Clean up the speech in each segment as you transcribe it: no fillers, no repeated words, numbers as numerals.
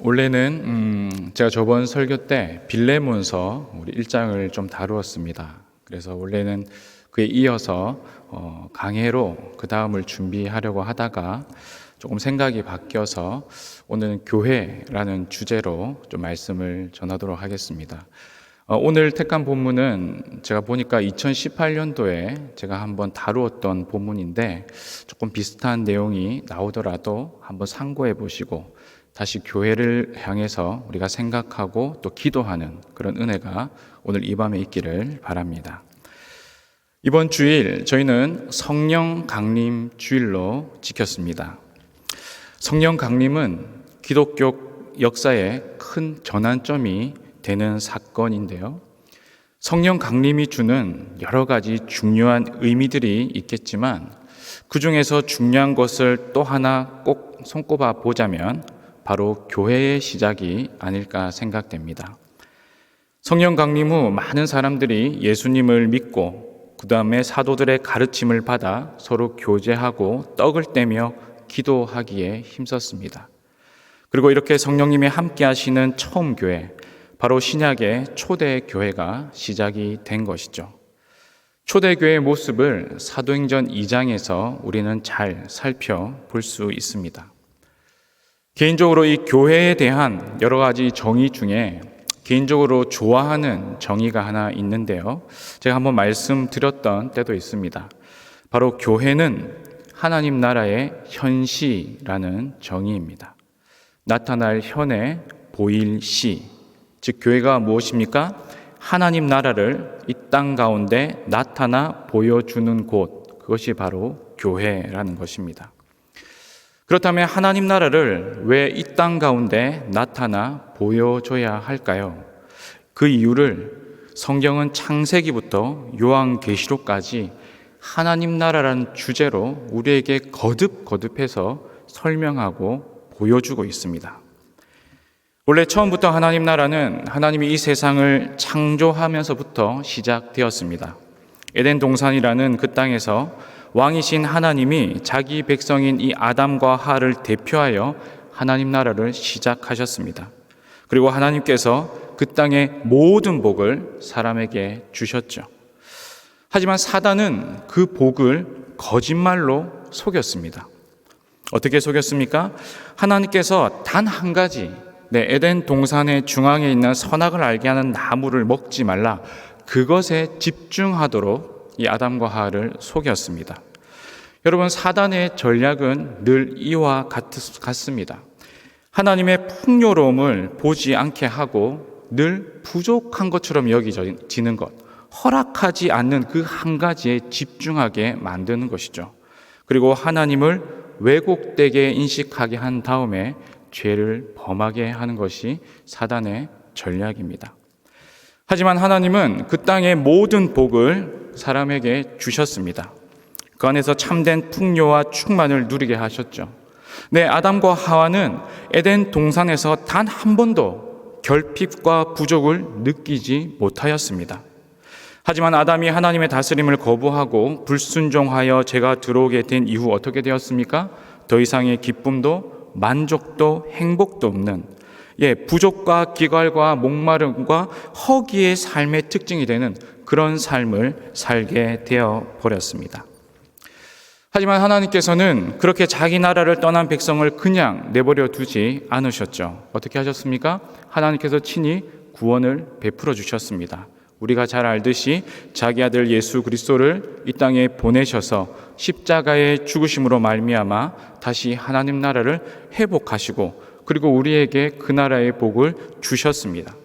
원래는 제가 저번 설교 때 빌레몬서 우리 1장을 좀 다루었습니다. 그래서 원래는 그에 이어서 강해로 그 다음을 준비하려고 하다가 조금 생각이 바뀌어서 오늘은 교회라는 주제로 좀 말씀을 전하도록 하겠습니다. 오늘 택한 본문은 제가 보니까 2018년도에 제가 한번 다루었던 본문인데 조금 비슷한 내용이 나오더라도 한번 참고해 보시고 다시 교회를 향해서 우리가 생각하고 또 기도하는 그런 은혜가 오늘 이 밤에 있기를 바랍니다. 이번 주일 저희는 성령 강림 주일로 지켰습니다. 성령 강림은 기독교 역사의 큰 전환점이 되는 사건인데요. 성령 강림이 주는 여러 가지 중요한 의미들이 있겠지만 그 중에서 중요한 것을 또 하나 꼭 손꼽아 보자면 바로 교회의 시작이 아닐까 생각됩니다. 성령 강림 후 많은 사람들이 예수님을 믿고 그 다음에 사도들의 가르침을 받아 서로 교제하고 떡을 떼며 기도하기에 힘썼습니다. 그리고 이렇게 성령님이 함께 하시는 처음 교회, 바로 신약의 초대 교회가 시작이 된 것이죠. 초대 교회의 모습을 사도행전 2장에서 우리는 잘 살펴볼 수 있습니다. 개인적으로 이 교회에 대한 여러 가지 정의 중에 개인적으로 좋아하는 정의가 하나 있는데요. 제가 한번 말씀드렸던 때도 있습니다. 바로 교회는 하나님 나라의 현시라는 정의입니다. 나타날 현에 보일 시, 즉 교회가 무엇입니까? 하나님 나라를 이 땅 가운데 나타나 보여주는 곳, 그것이 바로 교회라는 것입니다. 그렇다면 하나님 나라를 왜 이 땅 가운데 나타나 보여줘야 할까요? 그 이유를 성경은 창세기부터 요한계시록까지 하나님 나라라는 주제로 우리에게 거듭해서 설명하고 보여주고 있습니다. 원래 처음부터 하나님 나라는 하나님이 이 세상을 창조하면서부터 시작되었습니다. 에덴 동산이라는 그 땅에서 왕이신 하나님이 자기 백성인 이 아담과 하와를 대표하여 하나님 나라를 시작하셨습니다. 그리고 하나님께서 그 땅의 모든 복을 사람에게 주셨죠. 하지만 사단은 그 복을 거짓말로 속였습니다. 어떻게 속였습니까? 하나님께서 단 한 가지, 에덴 동산의 중앙에 있는 선악을 알게 하는 나무를 먹지 말라, 그것에 집중하도록 이 아담과 하와를 속였습니다. 여러분, 사단의 전략은 늘 이와 같습니다. 하나님의 풍요로움을 보지 않게 하고 늘 부족한 것처럼 여기지는 것, 허락하지 않는 그 한 가지에 집중하게 만드는 것이죠. 그리고 하나님을 왜곡되게 인식하게 한 다음에 죄를 범하게 하는 것이 사단의 전략입니다. 하지만 하나님은 그 땅의 모든 복을 사람에게 주셨습니다. 그 안에서 참된 풍요와 충만을 누리게 하셨죠. 아담과 하와는 에덴 동산에서 단 한 번도 결핍과 부족을 느끼지 못하였습니다. 하지만 아담이 하나님의 다스림을 거부하고 불순종하여 죄가 들어오게 된 이후 어떻게 되었습니까? 더 이상의 기쁨도 만족도 행복도 없는 부족과 기갈과 목마름과 허기의 삶의 특징이 되는 그런 삶을 살게 되어 버렸습니다. 하지만 하나님께서는 그렇게 자기 나라를 떠난 백성을 그냥 내버려 두지 않으셨죠. 어떻게 하셨습니까? 하나님께서 친히 구원을 베풀어 주셨습니다. 우리가 잘 알듯이 자기 아들 예수 그리스도를 이 땅에 보내셔서 십자가의 죽으심으로 말미암아 다시 하나님 나라를 회복하시고 그리고 우리에게 그 나라의 복을 주셨습니다.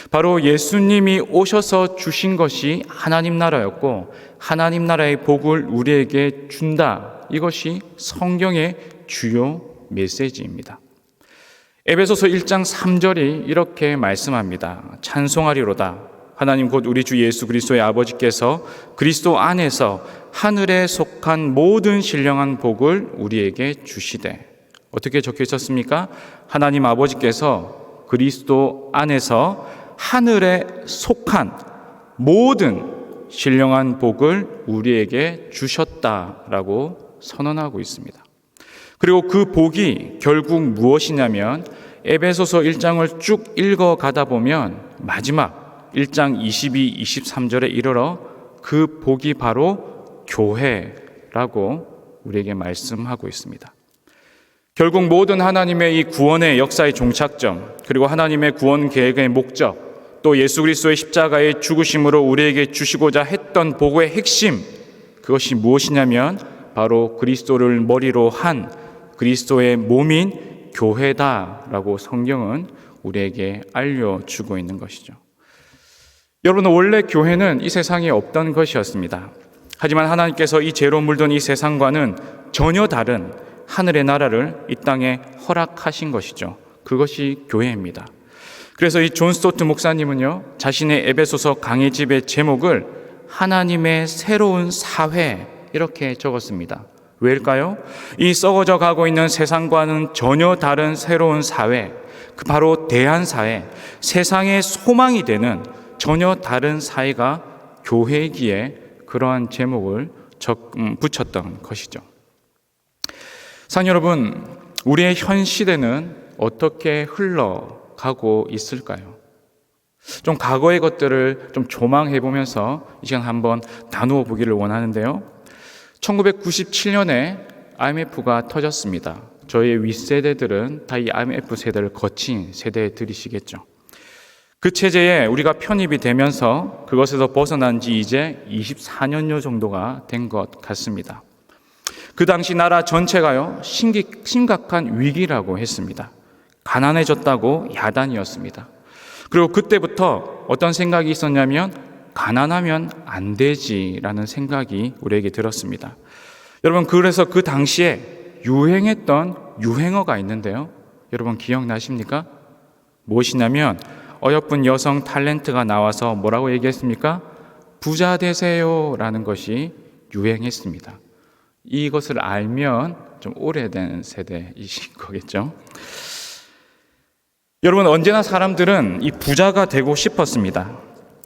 바로 예수님이 오셔서 주신 것이 하나님 나라였고 하나님 나라의 복을 우리에게 준다. 이것이 성경의 주요 메시지입니다. 에베소서 1장 3절이 이렇게 말씀합니다. 찬송하리로다. 하나님 곧 우리 주 예수 그리스도의 아버지께서 그리스도 안에서 하늘에 속한 모든 신령한 복을 우리에게 주시되. 어떻게 적혀 있었습니까? 하나님 아버지께서 그리스도 안에서 하늘에 속한 모든 신령한 복을 우리에게 주셨다라고 선언하고 있습니다. 그리고 그 복이 결국 무엇이냐면 에베소서 1장을 쭉 읽어가다 보면 마지막 1장 22, 23절에 이르러 그 복이 바로 교회라고 우리에게 말씀하고 있습니다. 결국 모든 하나님의 이 구원의 역사의 종착점, 그리고 하나님의 구원 계획의 목적, 또 예수 그리스도의 십자가의 죽으심으로 우리에게 주시고자 했던 복의 핵심, 그것이 무엇이냐면 바로 그리스도를 머리로 한 그리스도의 몸인 교회다라고 성경은 우리에게 알려주고 있는 것이죠. 여러분, 원래 교회는 이 세상에 없던 것이었습니다. 하지만 하나님께서 이 죄로 물든 이 세상과는 전혀 다른 하늘의 나라를 이 땅에 허락하신 것이죠. 그것이 교회입니다. 그래서 이 존 스토트 목사님은요, 자신의 에베소서 강해집의 제목을 하나님의 새로운 사회 이렇게 적었습니다. 왜일까요? 이 썩어져 가고 있는 세상과는 전혀 다른 새로운 사회, 그 바로 대한사회, 세상의 소망이 되는 전혀 다른 사회가 교회이기에 그러한 제목을 붙였던 것이죠. 사랑 여러분, 우리의 현 시대는 어떻게 흘러가고 있을까요? 좀 과거의 것들을 좀 조망해 보면서 이 시간 한번 나누어 보기를 원하는데요. 1997년에 IMF가 터졌습니다. 저희의 윗세대들은 다 이 IMF 세대를 거친 세대들이시겠죠. 그 체제에 우리가 편입이 되면서 그것에서 벗어난 지 이제 24년여 정도가 된 것 같습니다. 그 당시 나라 전체가요, 심각한 위기라고 했습니다. 가난해졌다고 야단이었습니다. 그리고 그때부터 어떤 생각이 있었냐면 가난하면 안 되지라는 생각이 우리에게 들었습니다. 여러분, 그래서 그 당시에 유행했던 유행어가 있는데요. 여러분 기억나십니까? 무엇이냐면 어여쁜 여성 탤런트가 나와서 뭐라고 얘기했습니까? 부자 되세요라는 것이 유행했습니다. 이것을 알면 좀 오래된 세대이신 거겠죠. 여러분, 언제나 사람들은 이 부자가 되고 싶었습니다.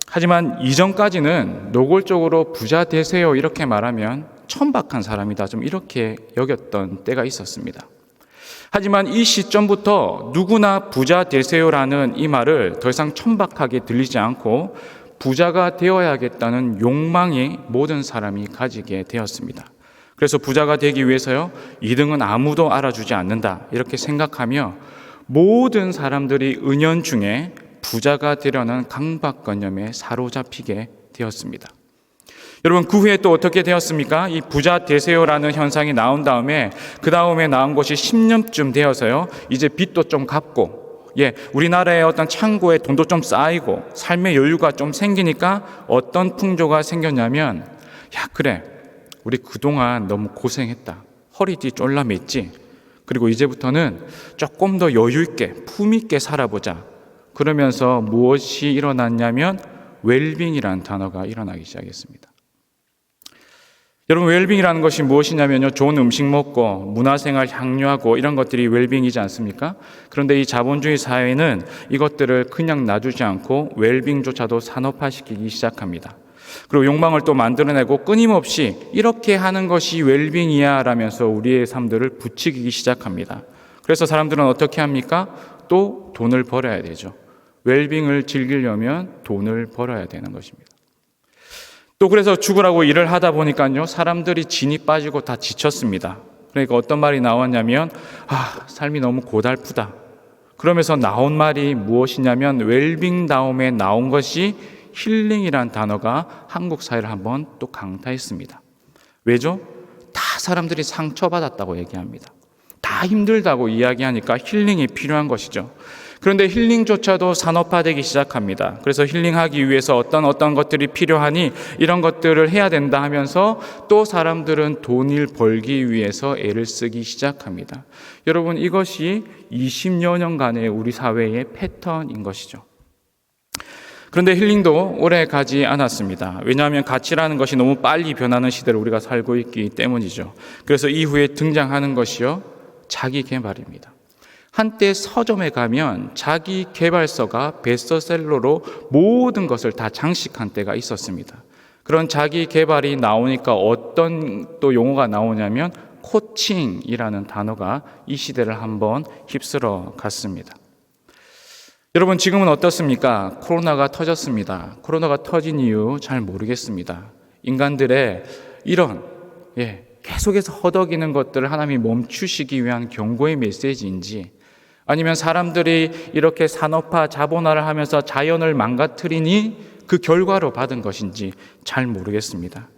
하지만 이전까지는 노골적으로 부자 되세요 이렇게 말하면 천박한 사람이다, 좀 이렇게 여겼던 때가 있었습니다. 하지만 이 시점부터 누구나 부자 되세요라는 이 말을 더 이상 천박하게 들리지 않고 부자가 되어야겠다는 욕망이 모든 사람이 가지게 되었습니다. 그래서 부자가 되기 위해서요, 2등은 아무도 알아주지 않는다 이렇게 생각하며 모든 사람들이 은연중에 부자가 되려는 강박관념에 사로잡히게 되었습니다. 여러분, 그 후에 또 어떻게 되었습니까? 이 부자 되세요라는 현상이 나온 다음에 그 다음에 나온 것이 10년쯤 되어서요, 이제 빚도 좀 갚고, 우리나라의 어떤 창고에 돈도 좀 쌓이고 삶의 여유가 좀 생기니까 어떤 풍조가 생겼냐면, 그래, 우리 그동안 너무 고생했다, 허리띠 쫄라맸지, 그리고 이제부터는 조금 더 여유 있게 품 있게 살아보자. 그러면서 무엇이 일어났냐면 웰빙이라는 단어가 일어나기 시작했습니다. 여러분, 웰빙이라는 것이 무엇이냐면요, 좋은 음식 먹고 문화생활 향유하고 이런 것들이 웰빙이지 않습니까? 그런데 이 자본주의 사회는 이것들을 그냥 놔두지 않고 웰빙조차도 산업화시키기 시작합니다. 그리고 욕망을 또 만들어내고 끊임없이 이렇게 하는 것이 웰빙이야 라면서 우리의 삶들을 부추기기 시작합니다. 그래서 사람들은 어떻게 합니까? 또 돈을 벌어야 되죠. 웰빙을 즐기려면 돈을 벌어야 되는 것입니다. 또 그래서 죽으라고 일을 하다 보니까요, 사람들이 진이 빠지고 다 지쳤습니다. 그러니까 어떤 말이 나왔냐면 삶이 너무 고달프다. 그러면서 나온 말이 무엇이냐면 웰빙 다음에 나온 것이 힐링이란 단어가 한국 사회를 한번 또 강타했습니다. 왜죠? 다 사람들이 상처받았다고 얘기합니다. 다 힘들다고 이야기하니까 힐링이 필요한 것이죠. 그런데 힐링조차도 산업화되기 시작합니다. 그래서 힐링하기 위해서 어떤 것들이 필요하니 이런 것들을 해야 된다 하면서 또 사람들은 돈을 벌기 위해서 애를 쓰기 시작합니다. 여러분, 이것이 20여 년간의 우리 사회의 패턴인 것이죠. 그런데 힐링도 오래 가지 않았습니다. 왜냐하면 가치라는 것이 너무 빨리 변하는 시대를 우리가 살고 있기 때문이죠. 그래서 이후에 등장하는 것이요, 자기 개발입니다. 한때 서점에 가면 자기 개발서가 베스트셀러로 모든 것을 다 장식한 때가 있었습니다. 그런 자기 개발이 나오니까 어떤 또 용어가 나오냐면 코칭이라는 단어가 이 시대를 한번 휩쓸어 갔습니다. 여러분, 지금은 어떻습니까? 코로나가 터졌습니다. 코로나가 터진 이유 잘 모르겠습니다. 인간들의 이런 계속해서 허덕이는 것들을 하나님이 멈추시기 위한 경고의 메시지인지, 아니면 사람들이 이렇게 산업화, 자본화를 하면서 자연을 망가뜨리니 그 결과로 받은 것인지 잘 모르겠습니다.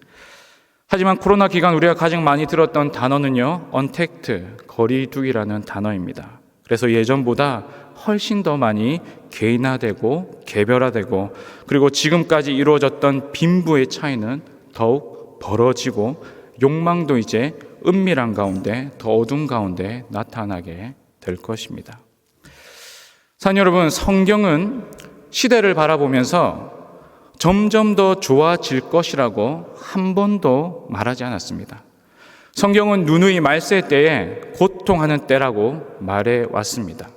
하지만 코로나 기간 우리가 가장 많이 들었던 단어는요, 언택트, 거리두기라는 단어입니다. 그래서 예전보다 훨씬 더 많이 개인화되고 개별화되고, 그리고 지금까지 이루어졌던 빈부의 차이는 더욱 벌어지고, 욕망도 이제 은밀한 가운데, 더 어두운 가운데 나타나게 될 것입니다. 사랑하는 여러분, 성경은 시대를 바라보면서 점점 더 좋아질 것이라고 한 번도 말하지 않았습니다. 성경은 누누이 말세 때에 고통하는 때라고 말해 왔습니다.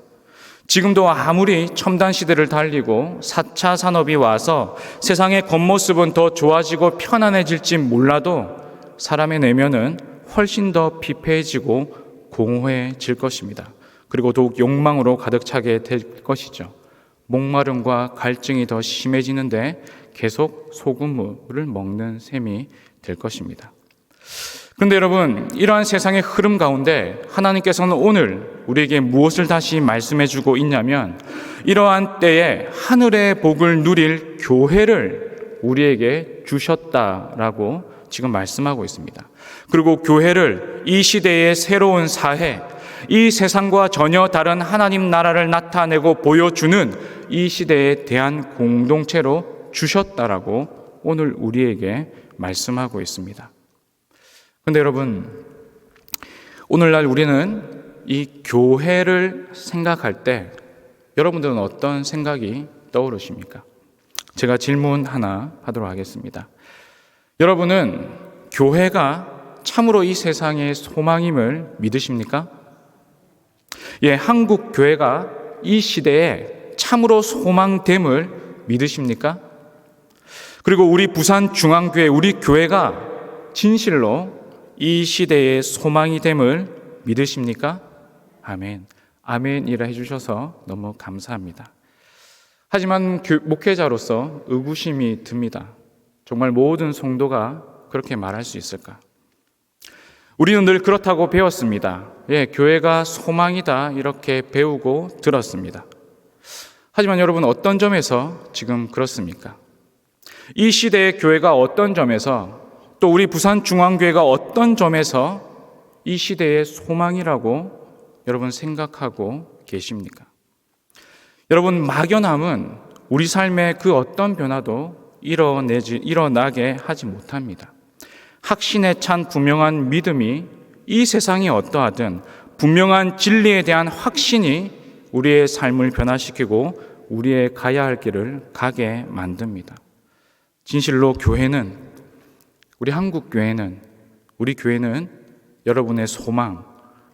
지금도 아무리 첨단 시대를 달리고 4차 산업이 와서 세상의 겉모습은 더 좋아지고 편안해질지 몰라도 사람의 내면은 훨씬 더 피폐해지고 공허해질 것입니다. 그리고 더욱 욕망으로 가득 차게 될 것이죠. 목마름과 갈증이 더 심해지는데 계속 소금물을 먹는 셈이 될 것입니다. 그런데 여러분, 이러한 세상의 흐름 가운데 하나님께서는 오늘 우리에게 무엇을 다시 말씀해 주고 있냐면, 이러한 때에 하늘의 복을 누릴 교회를 우리에게 주셨다라고 지금 말씀하고 있습니다. 그리고 교회를 이 시대의 새로운 사회, 이 세상과 전혀 다른 하나님 나라를 나타내고 보여주는 이 시대에 대한 공동체로 주셨다라고 오늘 우리에게 말씀하고 있습니다. 그런데 여러분, 오늘날 우리는 이 교회를 생각할 때 여러분들은 어떤 생각이 떠오르십니까? 제가 질문 하나 하도록 하겠습니다. 여러분은 교회가 참으로 이 세상의 소망임을 믿으십니까? 한국 교회가 이 시대에 참으로 소망됨을 믿으십니까? 그리고 우리 부산중앙교회, 우리 교회가 진실로 이 시대의 소망이 됨을 믿으십니까? 아멘. 아멘이라 해주셔서 너무 감사합니다. 하지만 목회자로서 의구심이 듭니다. 정말 모든 성도가 그렇게 말할 수 있을까? 우리는 늘 그렇다고 배웠습니다. 교회가 소망이다 이렇게 배우고 들었습니다. 하지만 여러분, 어떤 점에서 지금 그렇습니까? 이 시대의 교회가 어떤 점에서, 또 우리 부산중앙교회가 어떤 점에서 이 시대의 소망이라고 여러분 생각하고 계십니까? 여러분, 막연함은 우리 삶의 그 어떤 변화도 일어나게 하지 못합니다. 확신에 찬 분명한 믿음이 이 세상이 어떠하든 분명한 진리에 대한 확신이 우리의 삶을 변화시키고 우리의 가야 할 길을 가게 만듭니다. 진실로 교회는, 우리 한국 교회는, 우리 교회는 여러분의 소망,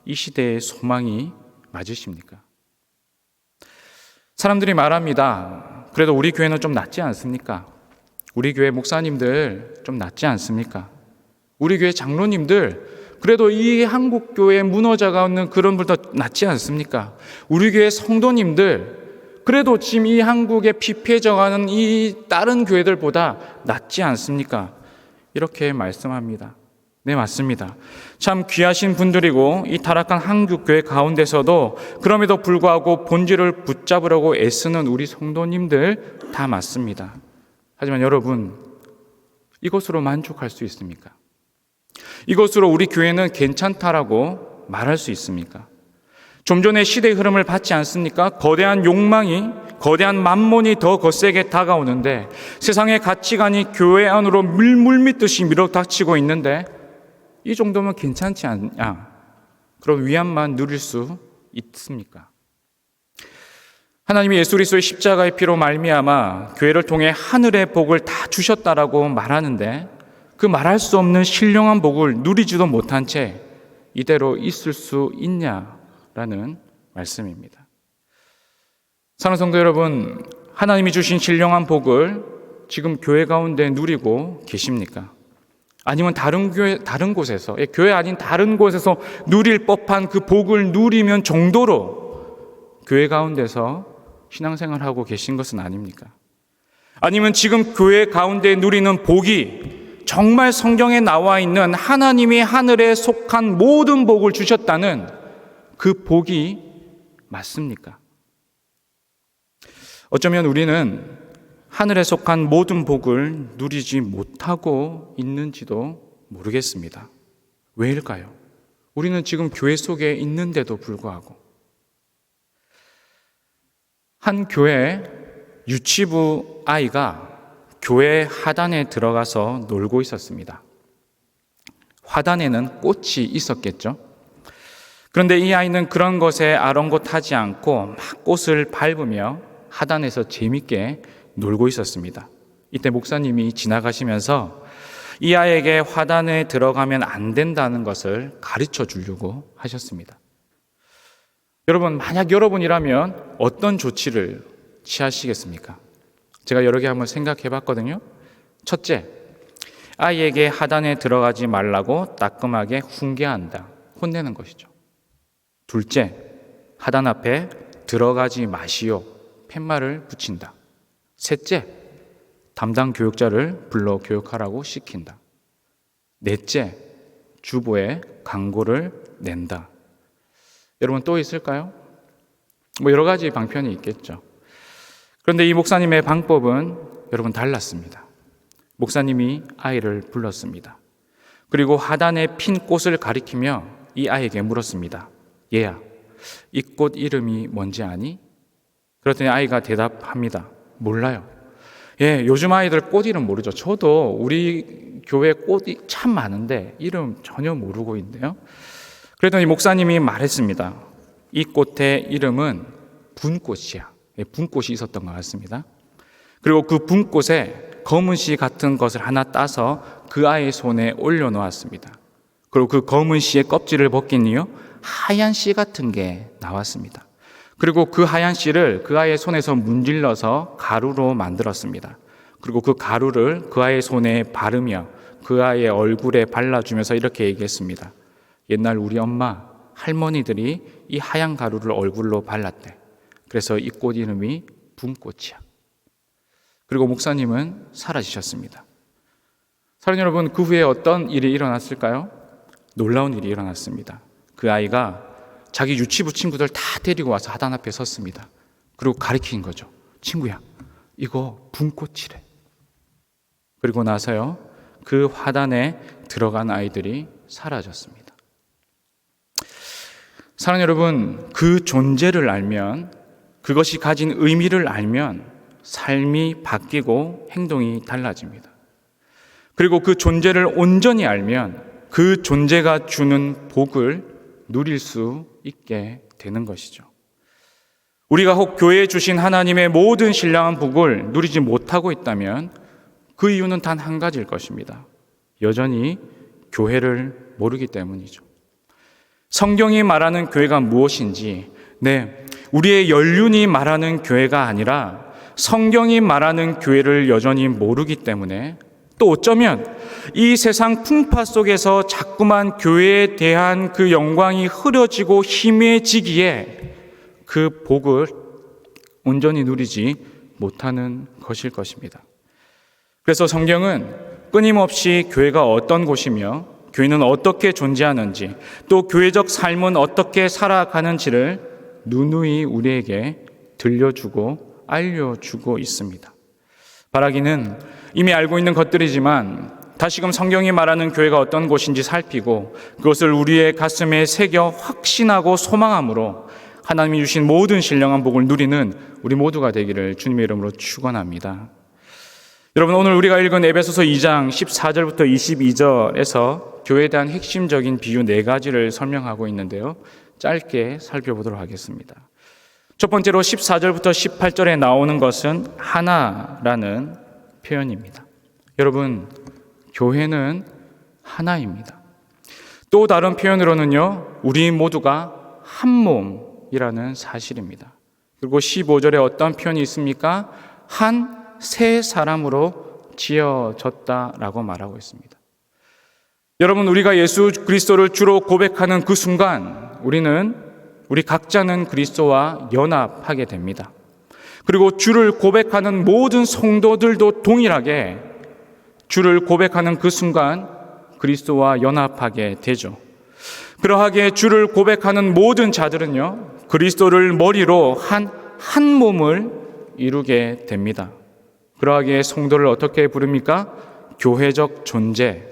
이 시대의 소망이 맞으십니까? 사람들이 말합니다. 그래도 우리 교회는 좀 낫지 않습니까? 우리 교회 목사님들 좀 낫지 않습니까? 우리 교회 장로님들 그래도 이 한국 교회 무너져가 있는 그런 분들 낫지 않습니까? 우리 교회 성도님들 그래도 지금 이 한국에 피폐해져가는 이 다른 교회들보다 낫지 않습니까? 이렇게 말씀합니다. 네, 맞습니다. 참 귀하신 분들이고 이 타락한 한국 교회 가운데서도 그럼에도 불구하고 본질을 붙잡으려고 애쓰는 우리 성도님들 다 맞습니다. 하지만 여러분, 이것으로 만족할 수 있습니까? 이것으로 우리 교회는 괜찮다라고 말할 수 있습니까? 좀 전에 시대의 흐름을 받지 않습니까? 거대한 욕망이, 거대한 만몬이 더 거세게 다가오는데 세상의 가치관이 교회 안으로 물밀듯이 밀어닥치고 있는데 이 정도면 괜찮지 않냐? 그럼 위안만 누릴 수 있습니까? 하나님이 예수 그리스도의 십자가의 피로 말미암아 교회를 통해 하늘의 복을 다 주셨다라고 말하는데 그 말할 수 없는 신령한 복을 누리지도 못한 채 이대로 있을 수 있냐라는 말씀입니다. 사랑하는 성도 여러분, 하나님이 주신 신령한 복을 지금 교회 가운데 누리고 계십니까? 아니면 다른 곳에서, 교회 아닌 다른 곳에서 누릴 법한 그 복을 누리면 정도로 교회 가운데서 신앙생활하고 계신 것은 아닙니까? 아니면 지금 교회 가운데 누리는 복이 정말 성경에 나와 있는 하나님이 하늘에 속한 모든 복을 주셨다는 그 복이 맞습니까? 어쩌면 우리는 하늘에 속한 모든 복을 누리지 못하고 있는지도 모르겠습니다. 왜일까요? 우리는 지금 교회 속에 있는데도 불구하고. 한 교회 유치부 아이가 교회 하단에 들어가서 놀고 있었습니다. 화단에는 꽃이 있었겠죠. 그런데 이 아이는 그런 것에 아랑곳하지 않고 막 꽃을 밟으며 하단에서 재밌게 놀고 있었습니다. 이때 목사님이 지나가시면서 이 아이에게 화단에 들어가면 안 된다는 것을 가르쳐 주려고 하셨습니다. 여러분, 만약 여러분이라면 어떤 조치를 취하시겠습니까? 제가 여러 개 한번 생각해 봤거든요. 첫째, 아이에게 하단에 들어가지 말라고 따끔하게 훈계한다. 혼내는 것이죠. 둘째, 하단 앞에 들어가지 마시오. 팻말을 붙인다. 셋째, 담당 교육자를 불러 교육하라고 시킨다. 넷째, 주보에 광고를 낸다. 여러분 또 있을까요? 여러 가지 방편이 있겠죠. 그런데 이 목사님의 방법은 여러분 달랐습니다. 목사님이 아이를 불렀습니다. 그리고 하단에 핀 꽃을 가리키며 이 아이에게 물었습니다. 얘야, 이 꽃 이름이 뭔지 아니? 그랬더니 아이가 대답합니다. 몰라요. 예, 요즘 아이들 꽃 이름 모르죠. 저도 우리 교회 꽃이 참 많은데 이름 전혀 모르고 있는데요. 그랬더니 목사님이 말했습니다. 이 꽃의 이름은 분꽃이야. 예, 분꽃이 있었던 것 같습니다. 그리고 그 분꽃에 검은 씨 같은 것을 하나 따서 그 아이의 손에 올려놓았습니다. 그리고 그 검은 씨의 껍질을 벗긴 이후 하얀 씨 같은 게 나왔습니다. 그리고 그 하얀 씨를 그 아이의 손에서 문질러서 가루로 만들었습니다. 그리고 그 가루를 그 아이의 손에 바르며 그 아이의 얼굴에 발라주면서 이렇게 얘기했습니다. 옛날 우리 엄마, 할머니들이 이 하얀 가루를 얼굴로 발랐대. 그래서 이 꽃 이름이 분꽃이야. 그리고 목사님은 사라지셨습니다. 사랑하는 여러분, 그 후에 어떤 일이 일어났을까요? 놀라운 일이 일어났습니다. 그 아이가 자기 유치부 친구들 다 데리고 와서 하단 앞에 섰습니다. 그리고 가리킨 거죠. 친구야, 이거 분꽃이래. 그리고 나서요, 그 화단에 들어간 아이들이 사라졌습니다. 사랑하는 여러분, 그 존재를 알면, 그것이 가진 의미를 알면 삶이 바뀌고 행동이 달라집니다. 그리고 그 존재를 온전히 알면 그 존재가 주는 복을 누릴 수 있게 되는 것이죠. 우리가 혹 교회에 주신 하나님의 모든 신령한 복을 누리지 못하고 있다면 그 이유는 단 한 가지일 것입니다. 여전히 교회를 모르기 때문이죠. 성경이 말하는 교회가 무엇인지, 우리의 연륜이 말하는 교회가 아니라 성경이 말하는 교회를 여전히 모르기 때문에, 또 어쩌면 이 세상 풍파 속에서 자꾸만 교회에 대한 그 영광이 흐려지고 희미해지기에 그 복을 온전히 누리지 못하는 것일 것입니다. 그래서 성경은 끊임없이 교회가 어떤 곳이며 교회는 어떻게 존재하는지, 또 교회적 삶은 어떻게 살아가는지를 누누이 우리에게 들려주고 알려주고 있습니다. 바라기는 이미 알고 있는 것들이지만 다시금 성경이 말하는 교회가 어떤 곳인지 살피고 그것을 우리의 가슴에 새겨 확신하고 소망함으로 하나님이 주신 모든 신령한 복을 누리는 우리 모두가 되기를 주님의 이름으로 축원합니다. 여러분, 오늘 우리가 읽은 에베소서 2장 14절부터 22절에서 교회에 대한 핵심적인 비유 4가지를 설명하고 있는데요. 짧게 살펴보도록 하겠습니다. 첫 번째로 14절부터 18절에 나오는 것은 하나라는 표현입니다. 여러분, 교회는 하나입니다. 또 다른 표현으로는요, 우리 모두가 한 몸이라는 사실입니다. 그리고 15절에 어떤 표현이 있습니까? 한 새 사람으로 지어졌다라고 말하고 있습니다. 여러분, 우리가 예수 그리스도를 주로 고백하는 그 순간 우리 각자는 그리스도와 연합하게 됩니다. 그리고 주를 고백하는 모든 성도들도 동일하게 주를 고백하는 그 순간 그리스도와 연합하게 되죠. 그러하게 주를 고백하는 모든 자들은요, 그리스도를 머리로 한 몸을 이루게 됩니다. 그러하기에 성도를 어떻게 부릅니까? 교회적 존재,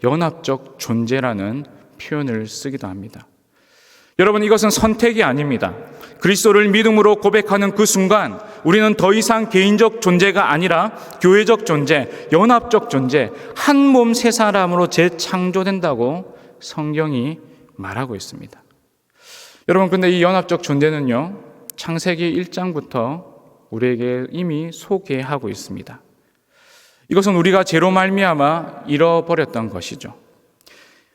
연합적 존재라는 표현을 쓰기도 합니다. 여러분, 이것은 선택이 아닙니다. 그리스도를 믿음으로 고백하는 그 순간 우리는 더 이상 개인적 존재가 아니라 교회적 존재, 연합적 존재, 한 몸 세 사람으로 재창조된다고 성경이 말하고 있습니다. 여러분, 근데 이 연합적 존재는요, 창세기 1장부터 우리에게 이미 소개하고 있습니다. 이것은 우리가 죄로 말미암아 잃어버렸던 것이죠.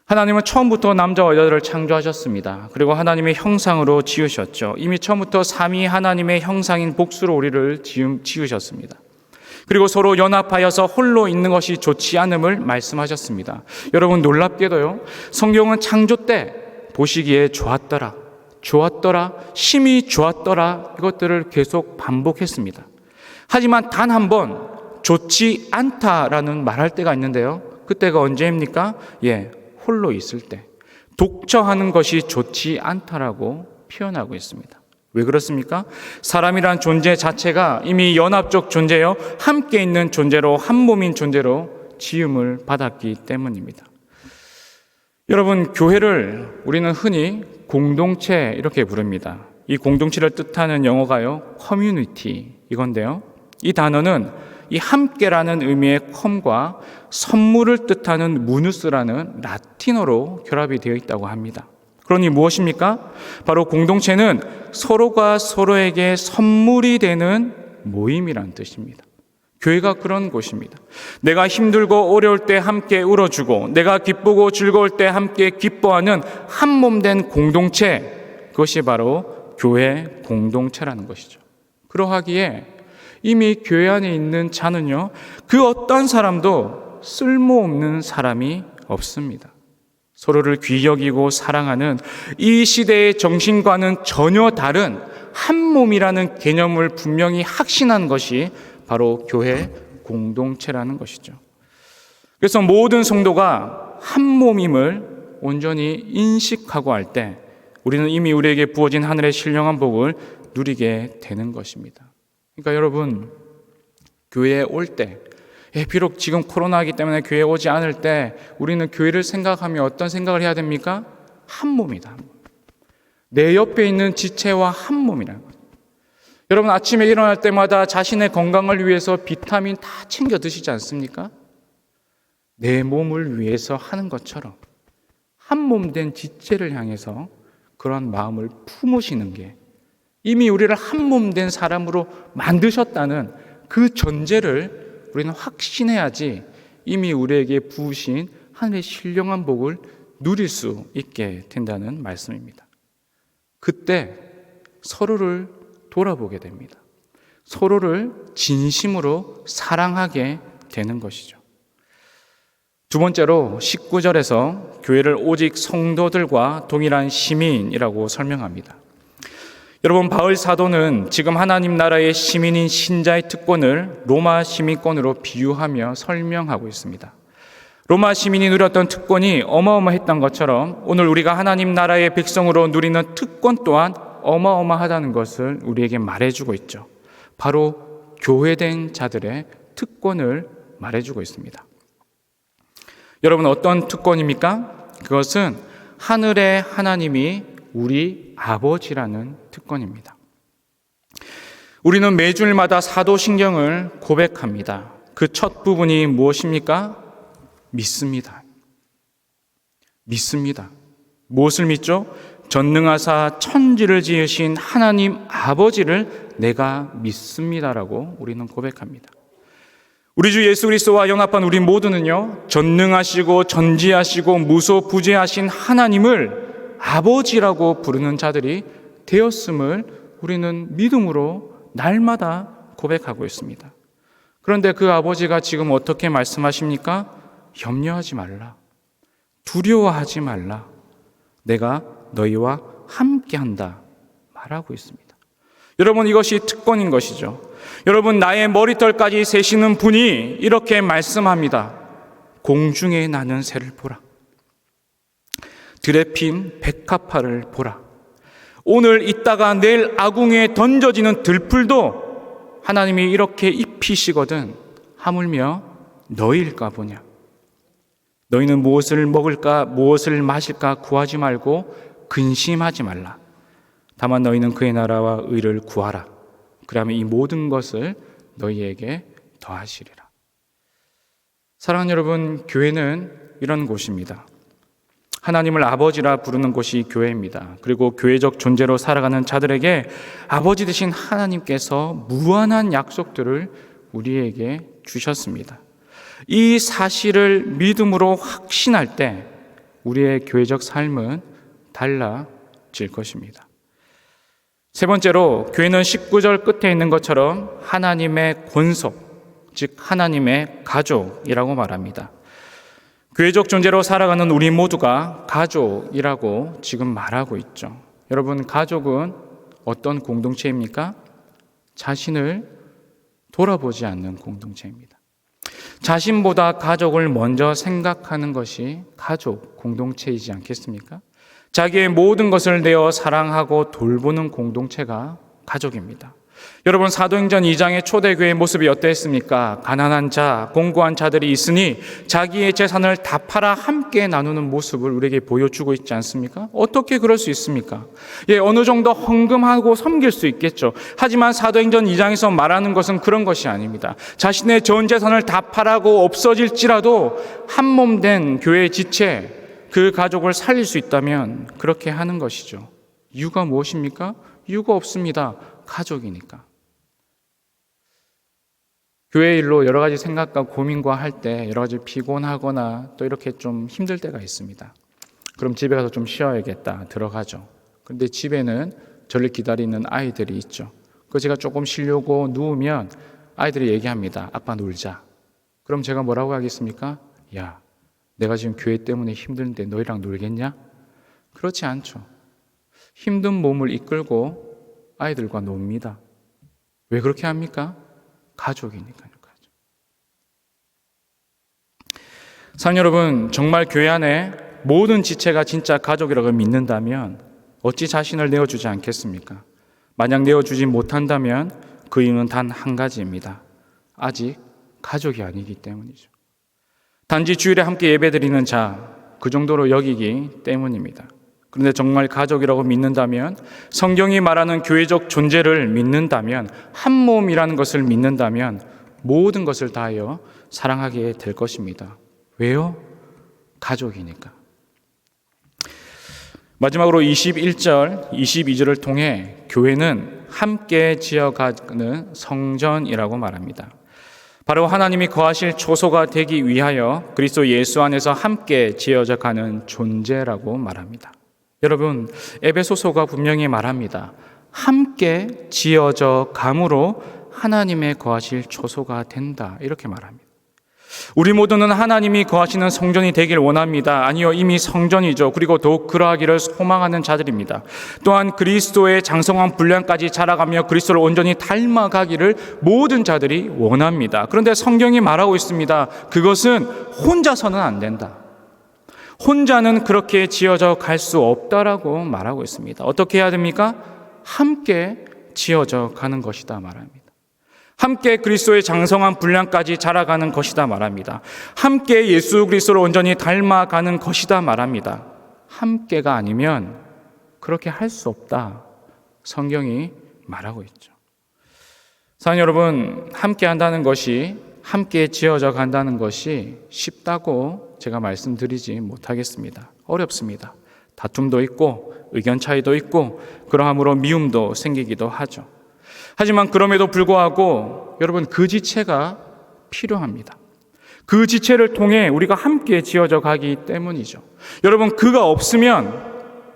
하나님은 처음부터 남자와 여자를 창조하셨습니다. 그리고 하나님의 형상으로 지으셨죠. 이미 처음부터 삼위 하나님의 형상인 복수로 우리를 지으셨습니다. 그리고 서로 연합하여서 홀로 있는 것이 좋지 않음을 말씀하셨습니다. 여러분, 놀랍게도요, 성경은 창조 때 보시기에 좋았더라, 심히 좋았더라, 이것들을 계속 반복했습니다. 하지만 단 한 번 좋지 않다라는 말할 때가 있는데요, 그때가 언제입니까? 홀로 있을 때, 독처하는 것이 좋지 않다라고 표현하고 있습니다. 왜 그렇습니까? 사람이란 존재 자체가 이미 연합적 존재요, 함께 있는 존재로, 한 몸인 존재로 지음을 받았기 때문입니다. 여러분, 교회를 우리는 흔히 공동체 이렇게 부릅니다. 이 공동체를 뜻하는 영어가요, 커뮤니티 이건데요, 이 단어는 이 함께라는 의미의 컴과 선물을 뜻하는 무누스라는 라틴어로 결합이 되어 있다고 합니다. 그러니 무엇입니까? 바로 공동체는 서로가 서로에게 선물이 되는 모임이란 뜻입니다. 교회가 그런 곳입니다. 내가 힘들고 어려울 때 함께 울어주고, 내가 기쁘고 즐거울 때 함께 기뻐하는 한 몸 된 공동체, 그것이 바로 교회 공동체라는 것이죠. 그러하기에 이미 교회 안에 있는 자는요, 그 어떤 사람도 쓸모없는 사람이 없습니다. 서로를 귀히 여기고 사랑하는 이 시대의 정신과는 전혀 다른 한 몸이라는 개념을 분명히 확신한 것이 바로 교회 공동체라는 것이죠. 그래서 모든 성도가 한 몸임을 온전히 인식하고 할 때 우리는 이미 우리에게 부어진 하늘의 신령한 복을 누리게 되는 것입니다. 그러니까 여러분, 교회에 올 때, 비록 지금 코로나이기 때문에 교회에 오지 않을 때 우리는 교회를 생각하며 어떤 생각을 해야 됩니까? 한 몸이다. 내 옆에 있는 지체와 한 몸이라는 거예요. 여러분, 아침에 일어날 때마다 자신의 건강을 위해서 비타민 다 챙겨 드시지 않습니까? 내 몸을 위해서 하는 것처럼 한 몸 된 지체를 향해서 그런 마음을 품으시는 게 이미 우리를 한 몸 된 사람으로 만드셨다는 그 전제를 우리는 확신해야지 이미 우리에게 부으신 하늘의 신령한 복을 누릴 수 있게 된다는 말씀입니다. 그때 서로를 돌아보게 됩니다. 서로를 진심으로 사랑하게 되는 것이죠. 두 번째로 19절에서 교회를 오직 성도들과 동일한 시민이라고 설명합니다. 여러분, 바울 사도는 지금 하나님 나라의 시민인 신자의 특권을 로마 시민권으로 비유하며 설명하고 있습니다. 로마 시민이 누렸던 특권이 어마어마했던 것처럼 오늘 우리가 하나님 나라의 백성으로 누리는 특권 또한 어마어마하다는 것을 우리에게 말해주고 있죠. 바로 교회된 자들의 특권을 말해주고 있습니다. 여러분, 어떤 특권입니까? 그것은 하늘의 하나님이 우리 아버지라는 특권입니다. 우리는 매주일마다 사도신경을 고백합니다. 그 첫 부분이 무엇입니까? 믿습니다. 믿습니다. 무엇을 믿죠? 전능하사 천지를 지으신 하나님 아버지를 내가 믿습니다라고 우리는 고백합니다. 우리 주 예수 그리스도와 연합한 우리 모두는요, 전능하시고 전지하시고 무소부재하신 하나님을 아버지라고 부르는 자들이 되었음을 우리는 믿음으로 날마다 고백하고 있습니다. 그런데 그 아버지가 지금 어떻게 말씀하십니까? 염려하지 말라, 두려워하지 말라, 내가 너희와 함께한다 말하고 있습니다. 여러분, 이것이 특권인 것이죠. 여러분, 나의 머리털까지 세시는 분이 이렇게 말씀합니다. 공중에 나는 새를 보라. 들에 핀 백합화를 보라. 오늘 있다가 내일 아궁이에 던져지는 들풀도 하나님이 이렇게 입히시거든 하물며 너희일까 보냐. 너희는 무엇을 먹을까 무엇을 마실까 구하지 말고 근심하지 말라. 다만 너희는 그의 나라와 의를 구하라. 그러면 이 모든 것을 너희에게 더하시리라. 사랑하는 여러분, 교회는 이런 곳입니다. 하나님을 아버지라 부르는 곳이 교회입니다. 그리고 교회적 존재로 살아가는 자들에게 아버지 되신 하나님께서 무한한 약속들을 우리에게 주셨습니다. 이 사실을 믿음으로 확신할 때 우리의 교회적 삶은 달라질 것입니다. 세 번째로, 교회는 19절 끝에 있는 것처럼 하나님의 권속, 즉 하나님의 가족이라고 말합니다. 교회적 존재로 살아가는 우리 모두가 가족이라고 지금 말하고 있죠. 여러분, 가족은 어떤 공동체입니까? 자신을 돌아보지 않는 공동체입니다. 자신보다 가족을 먼저 생각하는 것이 가족 공동체이지 않겠습니까? 자기의 모든 것을 내어 사랑하고 돌보는 공동체가 가족입니다. 여러분, 사도행전 2장의 초대교회의 모습이 어땠습니까? 가난한 자, 공고한 자들이 있으니 자기의 재산을 다 팔아 함께 나누는 모습을 우리에게 보여주고 있지 않습니까? 어떻게 그럴 수 있습니까? 어느 정도 헌금하고 섬길 수 있겠죠. 하지만 사도행전 2장에서 말하는 것은 그런 것이 아닙니다. 자신의 전 재산을 다 팔아고 없어질지라도 한 몸 된 교회의 지체, 그 가족을 살릴 수 있다면 그렇게 하는 것이죠. 이유가 무엇입니까? 이유가 없습니다. 가족이니까. 교회 일로 여러 가지 생각과 고민과 할 때 여러 가지 피곤하거나 또 이렇게 좀 힘들 때가 있습니다. 그럼 집에 가서 좀 쉬어야겠다 들어가죠. 그런데 집에는 저를 기다리는 아이들이 있죠. 그 제가 조금 쉬려고 누우면 아이들이 얘기합니다. 아빠 놀자. 그럼 제가 뭐라고 하겠습니까? 야, 내가 지금 교회 때문에 힘든데 너희랑 놀겠냐? 그렇지 않죠. 힘든 몸을 이끌고 아이들과 놉니다. 왜 그렇게 합니까? 가족이니까요. 사랑하는 여러분, 정말 교회 안에 모든 지체가 진짜 가족이라고 믿는다면 어찌 자신을 내어주지 않겠습니까? 만약 내어주지 못한다면 그 이유는 단 한 가지입니다. 아직 가족이 아니기 때문이죠. 단지 주일에 함께 예배드리는 자, 그 정도로 여기기 때문입니다. 그런데 정말 가족이라고 믿는다면, 성경이 말하는 교회적 존재를 믿는다면, 한 몸이라는 것을 믿는다면 모든 것을 다하여 사랑하게 될 것입니다. 왜요? 가족이니까. 마지막으로 21절, 22절을 통해 교회는 함께 지어가는 성전이라고 말합니다. 바로 하나님이 거하실 초소가 되기 위하여 그리스도 예수 안에서 함께 지어져 가는 존재라고 말합니다. 여러분, 에베소서가 분명히 말합니다. 함께 지어져 감으로 하나님의 거하실 초소가 된다, 이렇게 말합니다. 우리 모두는 하나님이 거하시는 성전이 되길 원합니다. 아니요, 이미 성전이죠. 그리고 더욱 그러하기를 소망하는 자들입니다. 또한 그리스도의 장성한 분량까지 자라가며 그리스도를 온전히 닮아가기를 모든 자들이 원합니다. 그런데 성경이 말하고 있습니다. 그것은 혼자서는 안 된다. 혼자는 그렇게 지어져 갈 수 없다라고 말하고 있습니다. 어떻게 해야 됩니까? 함께 지어져 가는 것이다 말합니다. 함께 그리스도의 장성한 분량까지 자라가는 것이다 말합니다. 함께 예수 그리스도를 온전히 닮아가는 것이다 말합니다. 함께가 아니면 그렇게 할 수 없다, 성경이 말하고 있죠. 사랑하는 여러분, 함께 한다는 것이, 함께 지어져 간다는 것이 쉽다고 제가 말씀드리지 못하겠습니다. 어렵습니다. 다툼도 있고 의견 차이도 있고 그러함으로 미움도 생기기도 하죠. 하지만 그럼에도 불구하고 여러분, 그 지체가 필요합니다. 그 지체를 통해 우리가 함께 지어져 가기 때문이죠. 여러분, 그가 없으면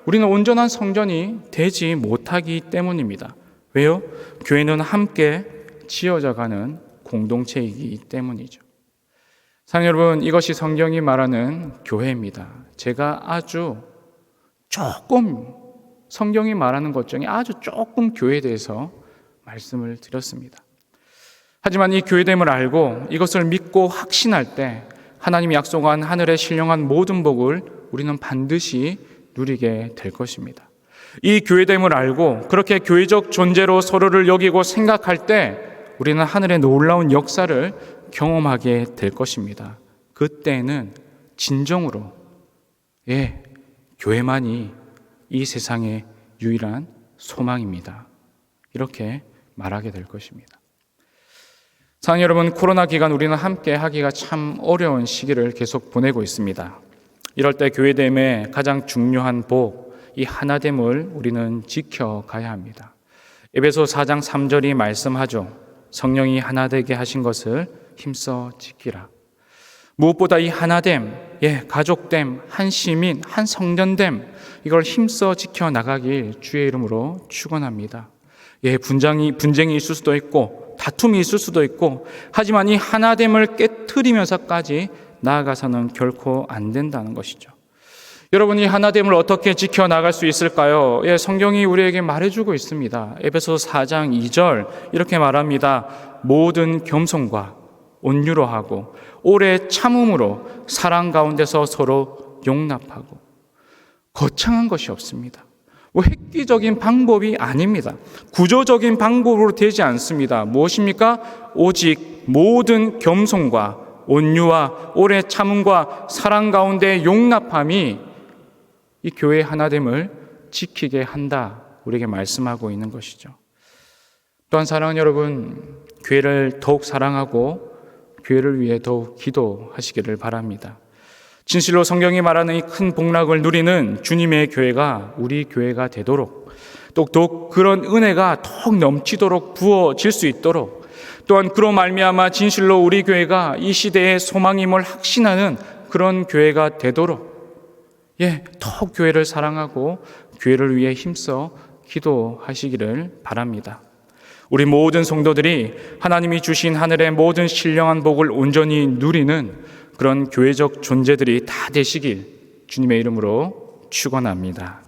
우리는 온전한 성전이 되지 못하기 때문입니다. 왜요? 교회는 함께 지어져 가는 공동체이기 때문이죠. 사랑하는 여러분, 이것이 성경이 말하는 교회입니다. 제가 아주 조금, 성경이 말하는 것 중에 아주 조금 교회에 대해서 말씀을 드렸습니다. 하지만 이 교회됨을 알고 이것을 믿고 확신할 때 하나님이 약속한 하늘의 신령한 모든 복을 우리는 반드시 누리게 될 것입니다. 이 교회됨을 알고 그렇게 교회적 존재로 서로를 여기고 생각할 때 우리는 하늘의 놀라운 역사를 경험하게 될 것입니다. 그때는 진정으로 교회만이 이 세상의 유일한 소망입니다. 이렇게 말하게 될 것입니다. 사랑하는 여러분, 코로나 기간 우리는 함께 하기가 참 어려운 시기를 계속 보내고 있습니다. 이럴 때 교회됨의 가장 중요한 복, 이 하나됨을 우리는 지켜가야 합니다. 에베소 4장 3절이 말씀하죠. 성령이 하나 되게 하신 것을 힘써 지키라. 무엇보다 이 하나됨, 가족됨, 한 시민, 한 성전됨, 이걸 힘써 지켜나가길 주의 이름으로 축원합니다. 분쟁이 있을 수도 있고 다툼이 있을 수도 있고, 하지만 이 하나됨을 깨트리면서까지 나아가서는 결코 안 된다는 것이죠. 여러분이 하나됨을 어떻게 지켜나갈 수 있을까요? 성경이 우리에게 말해주고 있습니다. 에베소 4장 2절 이렇게 말합니다. 모든 겸손과 온유로 하고 오래 참음으로 사랑 가운데서 서로 용납하고. 거창한 것이 없습니다. 획기적인 방법이 아닙니다. 구조적인 방법으로 되지 않습니다. 무엇입니까? 오직 모든 겸손과 온유와 오래 참음과 사랑 가운데 용납함이 이 교회의 하나됨을 지키게 한다, 우리에게 말씀하고 있는 것이죠. 또한 사랑하는 여러분, 교회를 더욱 사랑하고 교회를 위해 더욱 기도하시기를 바랍니다. 진실로 성경이 말하는 이 큰 복락을 누리는 주님의 교회가 우리 교회가 되도록, 또 그런 은혜가 더욱 넘치도록 부어질 수 있도록, 또한 그로 말미암아 진실로 우리 교회가 이 시대의 소망임을 확신하는 그런 교회가 되도록 더욱 교회를 사랑하고 교회를 위해 힘써 기도하시기를 바랍니다. 우리 모든 성도들이 하나님이 주신 하늘의 모든 신령한 복을 온전히 누리는 그런 교회적 존재들이 다 되시길 주님의 이름으로 축원합니다.